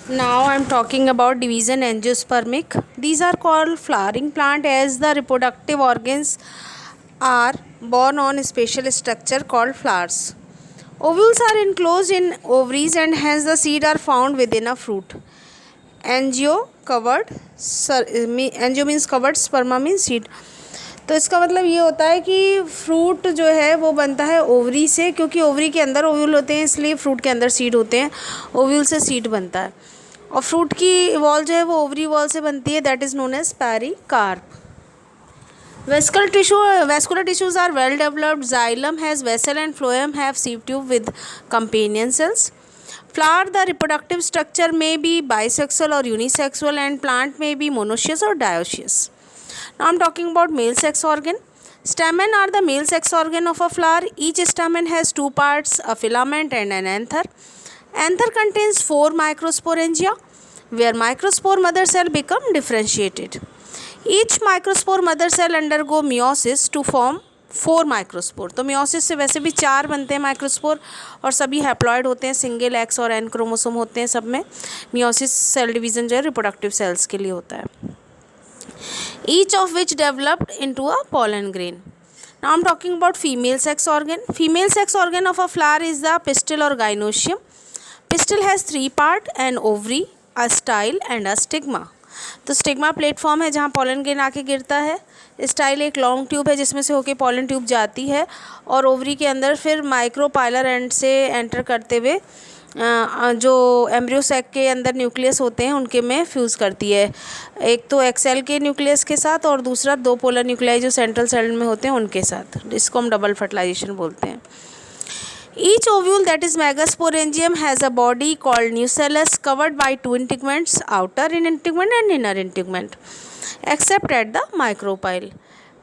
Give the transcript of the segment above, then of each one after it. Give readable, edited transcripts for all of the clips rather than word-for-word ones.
Now I am talking about division angiospermic. These are called flowering plant as the reproductive organs are born on a special structure called flowers. Ovules are enclosed in ovaries and hence the seed are found within a fruit. Angio covered, angio means covered, sperma means seed. तो इसका मतलब ये होता है कि fruit जो है वो बनता है ओवरी से, क्योंकि ओवरी के अंदर ओव्यूल होते हैं इसलिए फ्रूट के अंदर सीड होते हैं, ओव्यूल से सीड बनता है। और फ्रूट की वॉल जो है वो ओवरी वॉल से बनती है, that is known as pericarp. Vascular tissues are well developed. Xylem has vessel and phloem have sieve tube with companion cells. Flower, the reproductive structure may be bisexual or unisexual, and plant may be monoecious or dioecious. Now I am talking about male sex organ. Stamen are the male sex organ of a flower. Each stamen has two parts, a filament and an anther. Anther contains 4 microsporangia, where microspore mother cell become differentiated. Each microspore mother cell undergo meiosis to form 4 microspore. तो meiosis से वैसे भी 4 बनते हैं microspore और सभी haploid होते हैं, सिंगल एक्स और एन क्रोमोसोम होते हैं सब में। मियोसिस सेल डिवीजन जो है रिप्रोडक्टिव सेल्स के लिए होता है। Each of which developed into a pollen grain. Now I am talking about female sex organ. Female sex organ of a flower is the pistil or gynoecium. Pistil has 3 parts, an ovary, a style and a stigma. तो stigma platform है जहाँ pollen grain आके गिरता है। Style एक long tube है जिसमें से होके पॉलन ट्यूब जाती है और ओवरी के अंदर फिर माइक्रोपाइलर एंड से एंटर करते हुए जो एम्ब्रियो सैक के अंदर न्यूक्लियस होते हैं उनके में फ्यूज़ करती है, एक तो एक्सेल के न्यूक्लियस के साथ और दूसरा 2 पोलर न्यूक्लियाई जो सेंट्रल सेल में होते हैं उनके साथ। इसको हम डबल फर्टिलाइजेशन बोलते हैं। Each ovule, that is megasporangium, has a body called nucellus covered by 2 integuments, outer integument and inner integument, except at the micropyle.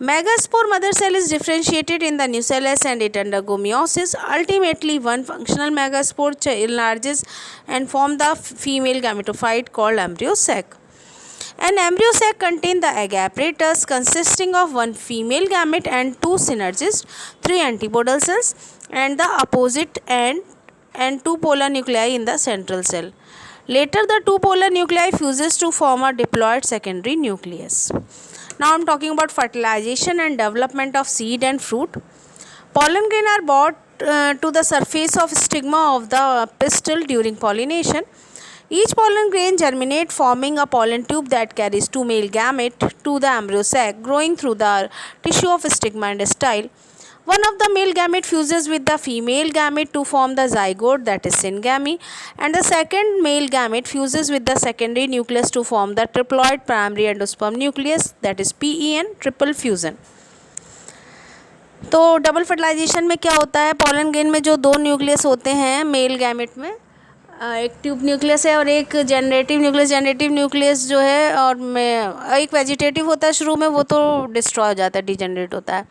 Megaspore mother cell is differentiated in the nucellus and it undergo meiosis. Ultimately, one functional megaspore enlarges and forms the female gametophyte called embryo sac. An embryo sac contains the egg apparatus consisting of 1 female gamete and 2 synergists, 3 antipodal cells, and the opposite and 2 polar nuclei in the central cell. Later, the 2 polar nuclei fuses to form a diploid secondary nucleus. Now I am talking about fertilization and development of seed and fruit. Pollen grain are brought to the surface of stigma of the pistil during pollination. Each pollen grain germinates, forming a pollen tube that carries 2 male gametes to the embryo sac, growing through the tissue of stigma and style. One of the male gamete fuses with the female gamete to form the zygote, that is syngamy, and the second male gamete fuses with the secondary nucleus to form the triploid primary endosperm nucleus, that is PEN, triple fusion. तो double fertilisation में क्या होता है, pollen grain में जो 2 nucleus होते हैं male gamete में, एक ट्यूब न्यूक्लियस है और एक जनरेटिव न्यूक्लियस। जनरेटिव न्यूक्लियस जो है और में एक वेजिटेटिव होता है शुरू में, वो तो डिस्ट्रॉय हो जाता है, डिजेनरेट होता है।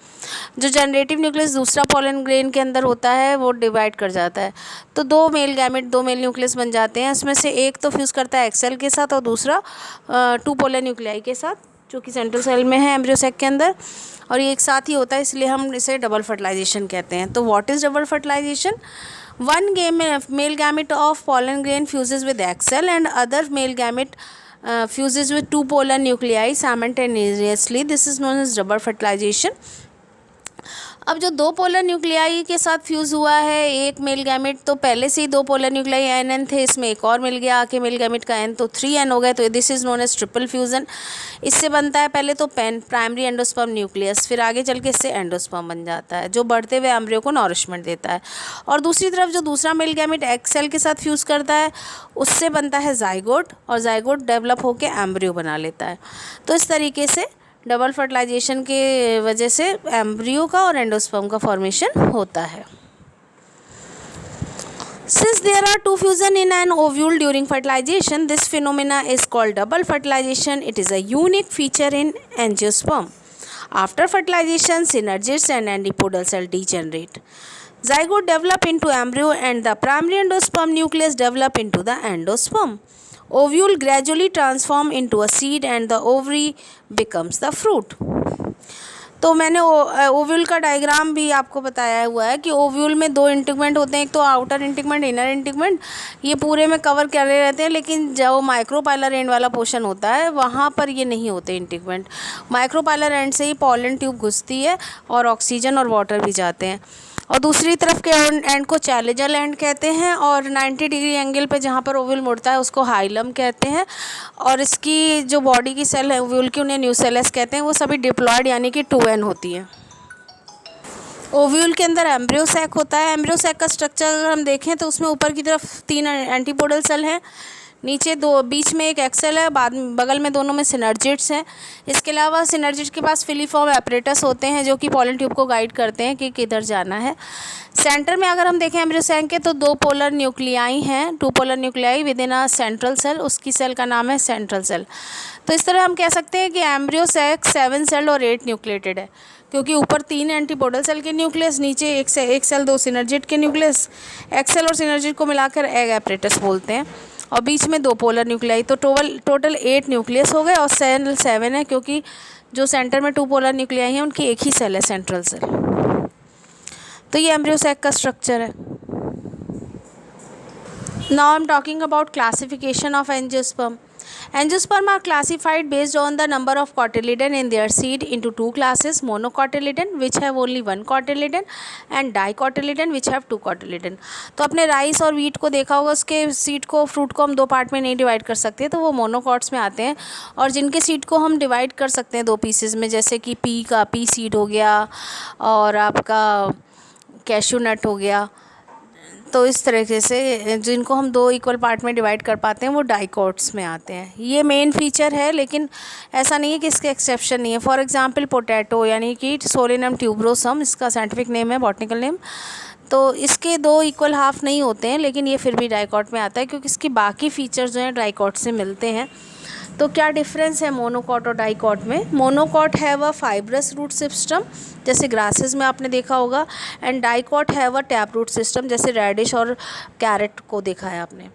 जो जनरेटिव न्यूक्लियस दूसरा पॉलन ग्रेन के अंदर होता है वो डिवाइड कर जाता है। तो 2 मेल गैमेट 2 मेल न्यूक्लियस बन जाते हैं, इसमें से एक तो फ्यूज़ करता है एक्सेल के साथ और दूसरा 2 पोलर न्यूक्लियाई के साथ जो कि सेंट्रल सेल में है एम्ब्रियो सैक के अंदर, और ये एक साथ ही होता है इसलिए हम इसे डबल फर्टिलाइजेशन कहते हैं। तो what is double fertilisation? One male gamete of pollen grain fuses with egg cell and other male gamete fuses with 2 polar nuclei simultaneously. This is known as double fertilization. अब जो 2 polar nuclei के साथ fuse हुआ है एक male gamete, तो पहले से ही 2 पोलर न्यूक्लियाई एन थे, इसमें एक और मिल गया आके मेल गैमेट का एन, तो 3n हो गए। तो this is known as triple fusion. इससे बनता है पहले तो प्राइमरी एंडोस्पर्म न्यूक्लियस, फिर आगे चल के इससे एंडोस्पर्म बन जाता है जो बढ़ते हुए एम्ब्रियो को नॉरिशमेंट देता है। और दूसरी तरफ जो दूसरा मेल गैमेट एग सेल के साथ फ्यूज़ करता है उससे बनता है जाइगोट और जाइगोट डेवलप होकर एम्ब्रियो बना लेता है। तो इस तरीके से डबल फर्टिलाइजेशन के वजह से एम्ब्रियो का और एंडोस्पर्म का फॉर्मेशन होता है। Since there are 2 fusion in an ovule during fertilization, this phenomena is called double fertilization. It is a unique feature in angiosperm. After fertilization, synergids and antipodal cell degenerate. Zygote develop into embryo and the primary endosperm nucleus develop into the endosperm. Ovule gradually transform into a seed and the ovary becomes the fruit. तो मैंने ovule का diagram भी आपको बताया हुआ है कि ovule में दो इंटीगमेंट होते हैं, एक तो आउटर इंटीगमेंट, इनर इंटीगमेंट, ये पूरे में कवर करे रहते हैं, लेकिन जो माइक्रोपाइलर एंड वाला पोर्शन होता है वहाँ पर ये नहीं होते इंटीगमेंट। माइक्रोपाइलर एंड से ही पॉलन ट्यूब घुसती है और ऑक्सीजन और वाटर भी जाते हैं, और दूसरी तरफ के एंड को चैलेंजर एंड कहते हैं, और 90 डिग्री एंगल पे जहाँ पर ओव्यूल मुड़ता है उसको हाइलम कहते हैं, और इसकी जो बॉडी की सेल है ओव्यूल की उन्हें न्यूसेलस कहते हैं। वो सभी डिप्लॉयड यानी कि 2n होती है। ओव्यूल के अंदर एम्ब्रियो सैक होता है। एम्ब्रियो सैक का स्ट्रक्चर अगर हम देखें तो उसमें ऊपर की तरफ 3 एंटीपोडल सेल हैं, नीचे 2, बीच में एक एक्सेल है, बगल में दोनों में सिनर्जिड्स हैं। इसके अलावा सिनर्जिड के पास फिलीफॉर्म एपरेटस होते हैं जो कि पॉलन ट्यूब को गाइड करते हैं कि किधर जाना है। सेंटर में अगर हम देखें एम्ब्रियो सैक के तो 2 पोलर न्यूक्लियाई हैं, 2 polar nuclei within a central cell, उसकी सेल का नाम है सेंट्रल सेल। तो इस तरह हम कह सकते हैं कि एम्ब्रियो सैक 7 सेल और 8 न्यूक्लिएटेड है, क्योंकि ऊपर 3 एंटीपोडल सेल के न्यूक्लियस, नीचे एक सेल 2 सिनर्जिड के न्यूक्लियस, एक्सेल और सिनर्जिड को मिलाकर एग एपरेटस बोलते हैं, और बीच में 2 पोलर न्यूक्लियाई। तो टोटल 8 न्यूक्लियस हो गए, और सेल 7 है क्योंकि जो सेंटर में 2 पोलर न्यूक्लियाई हैं उनकी एक ही सेल है, सेंट्रल सेल। तो ये एम्ब्रियो सैक का स्ट्रक्चर है। Now I am talking about classification of angiosperm. Angiosperm are classified based on the number of cotyledon in their seed into 2 classes: monocotyledon which have only 1 cotyledon and dicotyledon which have 2 cotyledon. तो अपने rice और wheat को देखा होगा, उसके seed को, fruit को हम 2 पार्ट में नहीं डिवाइड कर सकते, तो वो मोनोकॉट्स में आते हैं। और जिनके सीड को हम डिवाइड कर सकते हैं 2 पीसेज में, जैसे कि पी सीड हो गया और आपका कैशू नट हो गया, तो इस तरीके से जिनको हम 2 इक्वल पार्ट में डिवाइड कर पाते हैं वो डाइकॉट्स में आते हैं। ये मेन फीचर है, लेकिन ऐसा नहीं है कि इसके एक्सेप्शन नहीं है। फॉर एग्जांपल पोटैटो यानी कि सोलेनम ट्यूबरोसम, इसका साइंटिफिक नेम है, बॉटनिकल नेम, तो इसके 2 इक्वल हाफ नहीं होते हैं, लेकिन ये फिर भी डाइकॉट में आता है क्योंकि इसकी बाकी फीचर्स जो हैं डाइकॉट से मिलते हैं। तो क्या डिफरेंस है मोनोकॉट और डाइकॉट में? Monocot have a fibrous root system जैसे ग्रासेस में आपने देखा होगा, and dicot have a tap root system जैसे रेडिश और कैरेट को देखा है आपने।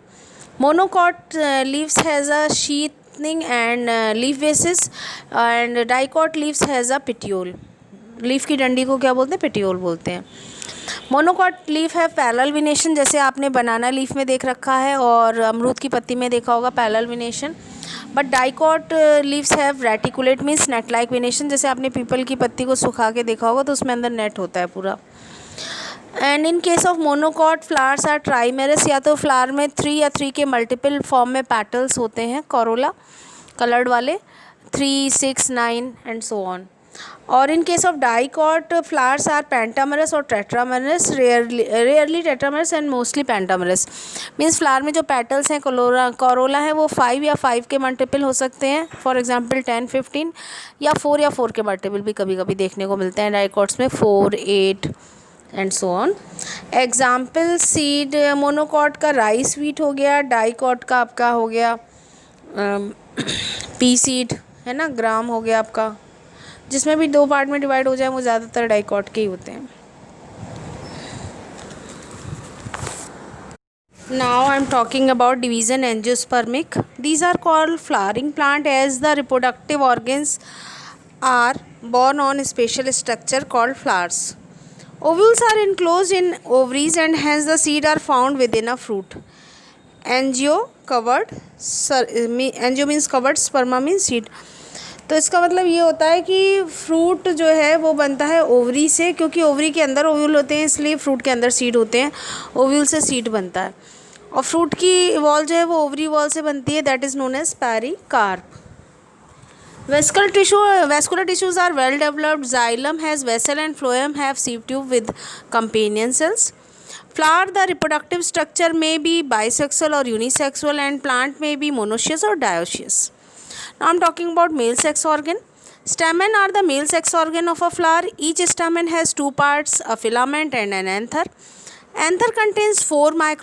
Monocot leaves has a sheathing and leaf bases, and dicot leaves has a petiole. Leaf की डंडी को क्या बोलते हैं? पिट्यूल बोलते हैं। मोनोकॉट लीफ है पैरेलल विनेशन, जैसे आपने बनाना लीफ में देख रखा है और अमरूद की पत्ती में देखा होगा parallel विनेशन। But dicot leaves have reticulate means net like विनेशन, जैसे आपने पीपल की पत्ती को सुखा के देखा होगा तो उसमें अंदर नेट होता है पूरा। And in case of monocot flowers are trimerous, या तो फ्लावर में 3 या 3 के मल्टीपल फॉर्म में पेटल्स होते हैं, कोरोला कलर्ड वाले 3, 6, 9 एंड सो ऑन। और in case of dicot flowers are pentamerous और tetramerous, rarely tetramerous and mostly pentamerous. Means flower में जो पेटल्स हैं कोरोला है वो 5 या 5 के मल्टीपल हो सकते हैं, फॉर एग्जांपल 10, 15, या 4 के मल्टीपल भी कभी कभी देखने को मिलते हैं डाइकॉट्स में, 4, 8 and so on. Example seed monocot का राइस वीट हो गया, डाइकॉट का आपका हो गया पी सीड है ना, ग्राम हो गया आपका। जिसमें भी 2 पार्ट में डिवाइड हो जाए वो ज़्यादातर डाइकॉट के ही होते हैं। Now I am talking about division angiospermic. These are called flowering plant as the reproductive organs are born on a special structure called flowers. Ovules are enclosed in ovaries and hence the seed are found within a fruit. Angio means covered, sperma means seed. तो इसका मतलब ये होता है कि fruit जो है वो बनता है ओवरी से, क्योंकि ओवरी के अंदर ओव्यूल होते हैं इसलिए फ्रूट के अंदर सीड होते हैं, ओव्यूल से सीड बनता है। और फ्रूट की वॉल जो है वो ओवरी वॉल से बनती है, that is known as pericarp. Vascular tissues are well developed. Xylem has vessel and phloem have sieve tube with companion cells. Flower, the reproductive structure may be bisexual or unisexual, and plant may be monoecious or dioecious. Now I am talking about male sex organ. Stamen are the male sex organ of a flower. Each stamen has 2 parts, a filament and an anther. Anther contains 4